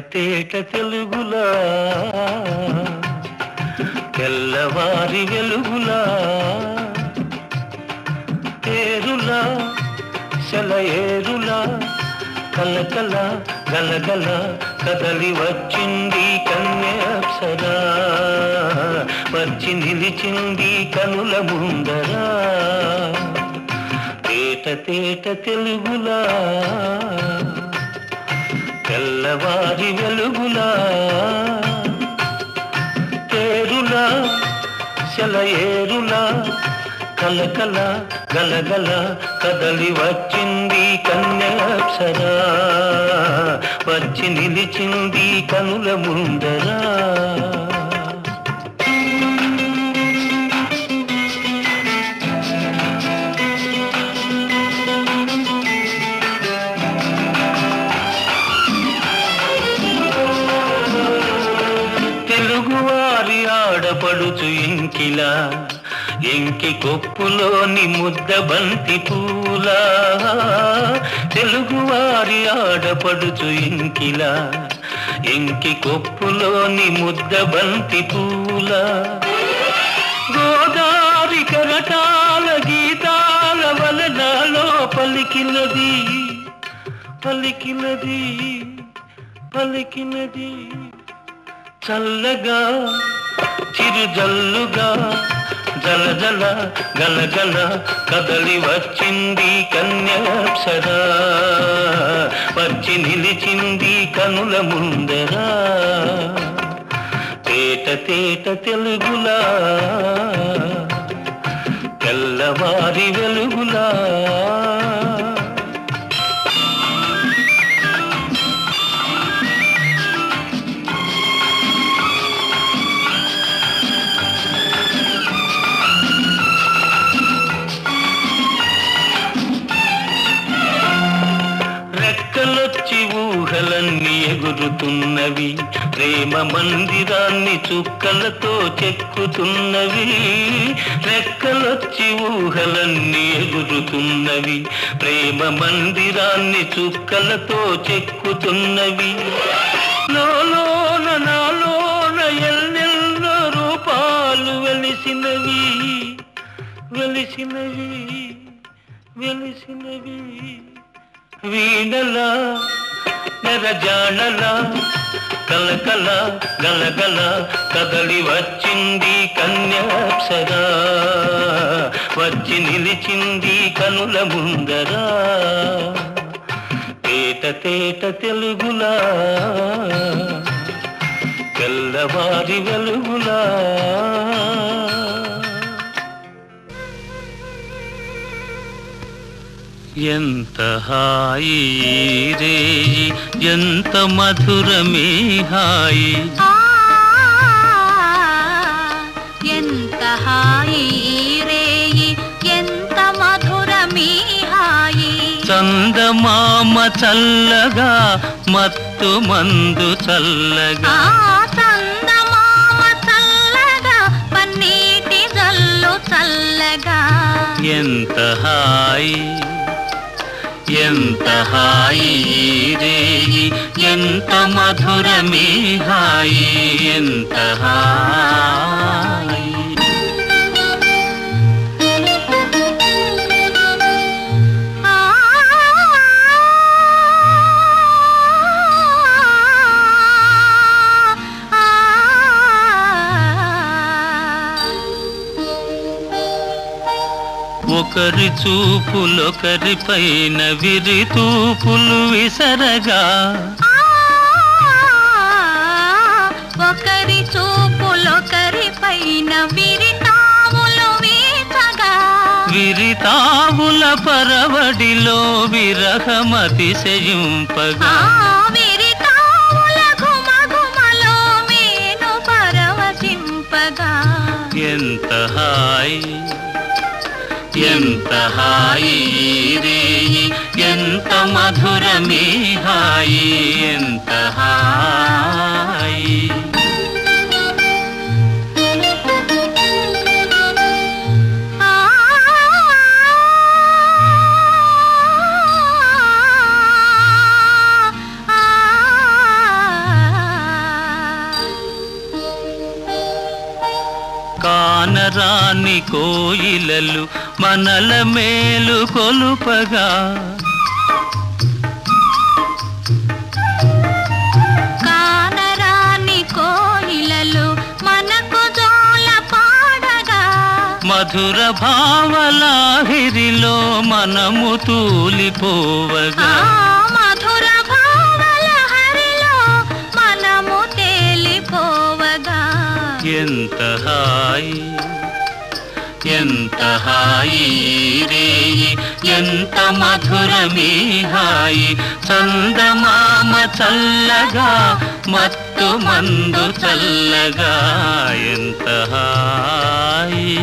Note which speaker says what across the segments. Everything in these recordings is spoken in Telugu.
Speaker 1: తేట తెలుగులా తెల్లవారి వెలుగులా తేరులా సెలయేరులా కలకల గలగల కదలి వచ్చింది కన్యాప్సరా వచ్చి నిలిచింది కనుల ముందరా తేట తేట తెలుగులా తెల్లవారి వెలుగులా తేరులా సెలయేరులా కలకల గలగల కదలి వచ్చింది కన్యాప్సరా వచ్చి నిలిచింది కనుల ముందరా తెలుగువారి ఆడపడుచు ఇంకిలా ఎంకి కొప్పులోని ముద్ద బంతి పూలా తెలుగువారి ఆడపడుచు ఇంకిలా ఎంకి కొప్పులోని ముద్ద బంతి పూలా గోదారి కరటాల గీతాల వలనాలో పలికినది పలికినది పలికినది చల్లగా చిరుజల్లుగా జల జల గలగల కదలి వచ్చింది కన్యాప్సరా వచ్చి నిలిచింది కనుల ముందరా తేట తేట తెలుగులా తెల్లవారి వెలుగులా రెక్కలొచ్చి ఊహలన్నీ ఎగురుతున్నవి ప్రేమ మందిరాన్ని చుక్కలతో చెక్కుతున్నవి రెక్కలొచ్చి ఊహలన్నీ ఎగురుతున్నవి ప్రేమ మందిరాన్ని చుక్కలతో చెక్కుతున్నవి లోలోన నాలోన ఎన్నెన్నో రూపాలు వెలిసినవి వెలిసినవి వెలిసినవి వీణలా నెరజాణలా కలకల గలగల కదలి వచ్చింది కన్యాప్సరా వచ్చి నిలిచింది కనుల ముందరా తేట తేట తెలుగులా తెల్లవారి వెలుగులా ఎంత హాయి రేయి ఎంత మధురమే హాయి
Speaker 2: ఎంత హాయి రేయి ఎంత మధురమే హాయి
Speaker 1: చందమామ చల్లగా మత్తు మందు చల్లగా
Speaker 2: చందమామ చల్లగా పన్నీటి జల్లు చల్లగా
Speaker 1: ఎంత హాయి ఎంత హాయి రేయి ఎంత మధురమే హాయి ఎంత హాయి ఒకరి చూపులొకరి పైన విరి తూపులు విసరగా
Speaker 2: ఒకరి చూపులొకరి పైన విరితాములు వీచగా
Speaker 1: విరితాముల పరవడిలో విరహమతిశయింపగా
Speaker 2: విరితాముల ఘుమఘుమలో మేను పరవశింపగా
Speaker 1: ఎంత హాయి ఎంత హాయి రేయి ఎంత మధురమే హాయి ఎంత హాయి కానరాని కోయిలలు మనల మేలు కొలుపగా,
Speaker 2: కానరాని కోయిలలు మనకు జోల పాడగా,
Speaker 1: మధుర భావలాహిరిలో మనము తూలిపోవగా,
Speaker 2: మధుర భావల హరిలో మనము తేలిపోవగా,
Speaker 1: ఎంత హాయి ఎంత హాయి రేయి, ఎంత మధురమీ హాయి, చందమామ చల్లగా మత్తు మందు చల్లగా, ఎంత హాయి.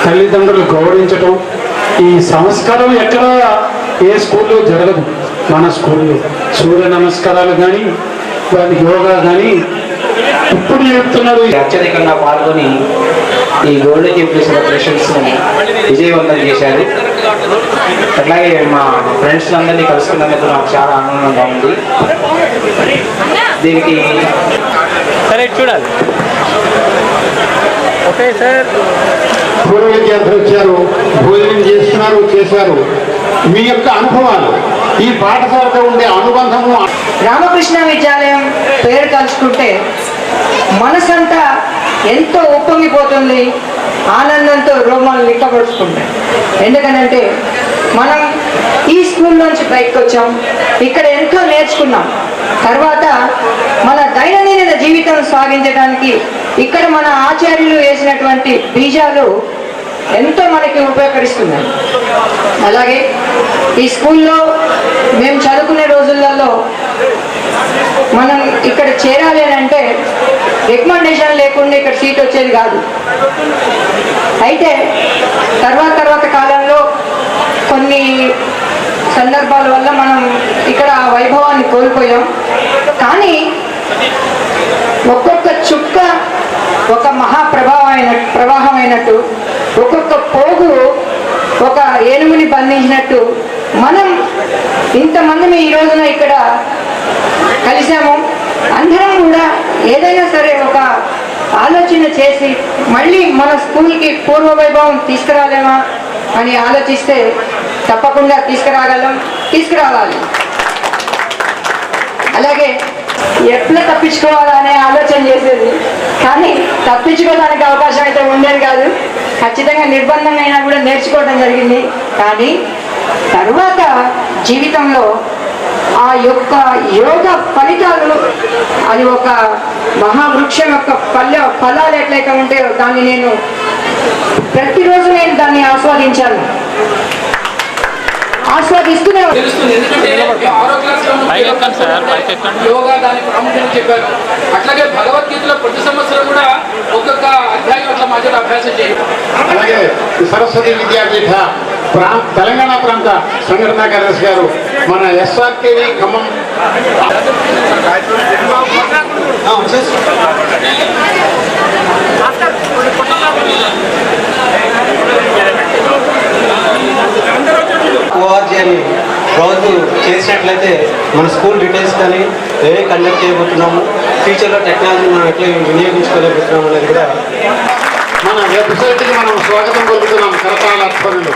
Speaker 3: తల్లిదండ్రులు గౌరవించటం, ఈ సంస్కారం ఎక్కడ ఏ స్కూల్లో జరగదు. మన స్కూల్లో సూర్య నమస్కారాలు కానీ వారి యోగా కానీ ఇప్పుడు చెప్తున్నారు.
Speaker 4: అత్యధికంగా పాల్గొని ఈ గోల్డ్ జూబ్లీ సెలబ్రేషన్స్ విజయవంతం చేశారు. అట్లాగే మా ఫ్రెండ్స్ అందరినీ కలుసుకున్నందుకు నాకు చాలా ఆనందంగా ఉంది. దీనికి
Speaker 5: సరే చూడాలి. ఓకే సార్,
Speaker 3: పూర్వ విద్యార్థులు వచ్చారు, భోజనం చేశారు. మీ యొక్క అనుభవాలు, ఈ పాఠశాలతో ఉండే అనుబంధము.
Speaker 6: రామకృష్ణ విద్యాలయం పేరు తలుచుకుంటే మనసంతా ఎంతో ఉప్పొంగిపోతుంది, ఆనందంతో రోమాలు లిక్కపరుచుకుంటాయి. ఎందుకనంటే మనం ఈ స్కూల్ నుంచి బయటకు వచ్చాం, ఇక్కడ ఎంతో నేర్చుకున్నాం. తర్వాత మన దైనందిన జీవితం సాగించడానికి ఇక్కడ మన ఆచార్యులు వేసినటువంటి బీజాలు ఎంతో మనకి ఉపయోగకరిస్తున్నాయి. అలాగే ఈ స్కూల్లో మేము చదువుకునే రోజులలో మనం ఇక్కడ చేరాలి అని అంటే రికమెండేషన్ లేకుండా ఇక్కడ సీట్ వచ్చేది కాదు. అయితే తర్వాత కాలంలో కొన్ని సందర్భాల వల్ల మనం ఇక్కడ ఆ వైభవాన్ని కోల్పోయాం. కానీ ఒక్కొక్క చుక్క ఒక ప్రవాహమైనట్టు, ఒక్కొక్క పోగు ఒక ఏనుగుని బంధించినట్టు మనం ఇంతమంది ఈ రోజున ఇక్కడ కలిసాము. అందరం కూడా ఏదైనా సరే ఒక ఆలోచన చేసి మళ్ళీ మన స్కూల్కి పూర్వ వైభవం తీసుకురాలేమా అని ఆలోచిస్తే తప్పకుండా తీసుకురావాలి. అలాగే ఎట్లా తప్పించుకోవాలా అనే ఆలోచన చేసేది, కానీ తప్పించుకోవడానికి అవకాశం అయితే ఉండేది కాదు. ఖచ్చితంగా నిర్బంధంగా అయినా కూడా నేర్చుకోవడం జరిగింది. కానీ తర్వాత జీవితంలో ఆ యొక్క యోగ ఫలితాలు, అది ఒక మహావృక్షం యొక్క ఫలాలు ఎట్లయితే ఉంటాయో దాన్ని నేను ప్రతిరోజు దాన్ని ఆస్వాదిస్తూనే
Speaker 7: తెలుస్తుంది. ఎందుకంటే 6వ క్లాస్లో యోగా దాని ప్రాముఖ్యత చెప్పారు. అట్లాగే భగవద్గీతలో ప్రతి సంవత్సరం కూడా ఒక్కొక్క అధ్యాయం అట్లా మధ్యలో అభ్యాసం చేయాలి.
Speaker 3: అలాగే సరస్వతి విద్యాపీఠ తెలంగాణ ప్రాంత సంఘటనా కార్యదర్శి గారు మన ఎస్ఆర్కేవి ఖమ్మం
Speaker 8: ఓఆర్జీ అని రోజు చేసినట్లయితే మన స్కూల్ డీటెయిల్స్ కానీ కండక్ట్ చేయబోతున్నాము, ఫ్యూచర్లో టెక్నాలజీ మనం ఎట్లా వినియోగించుకోలేకపోతున్నాము అనేది కూడా
Speaker 3: మన వెబ్సైట్కి మనం స్వాగతం పలుకుతున్నాం కరతాళ ఆధ్వర్యంలో.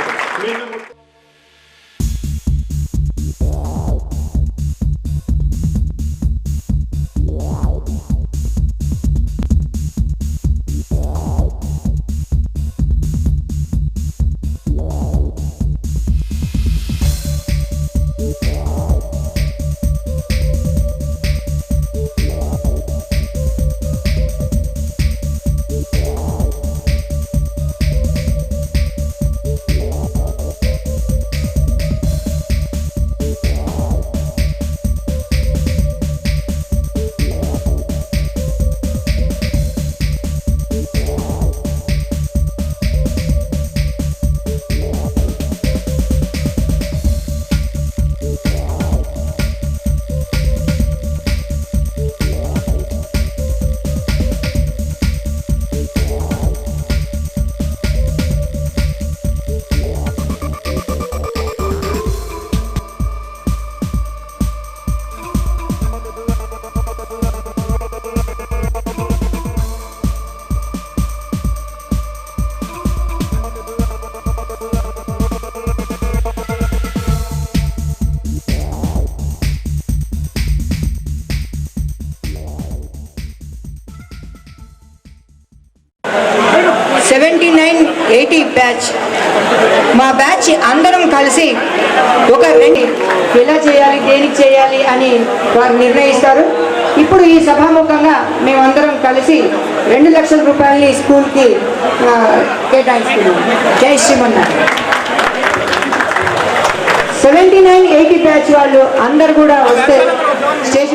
Speaker 6: బ్యాచ్, మా బ్యాచ్ అందరం కలిసి ఒక ఎలా చేయాలి, దేనికి చేయాలి అని వారు నిర్ణయిస్తారు. ఇప్పుడు ఈ సభాముఖంగా మేమందరం కలిసి 2 లక్షల రూపాయలని స్కూల్కి కేటాయిస్తున్నాం. జై శ్రీమన్నారాయణ. 79-80 బ్యాచ్ వాళ్ళు అందరు కూడా వస్తే స్టేజ్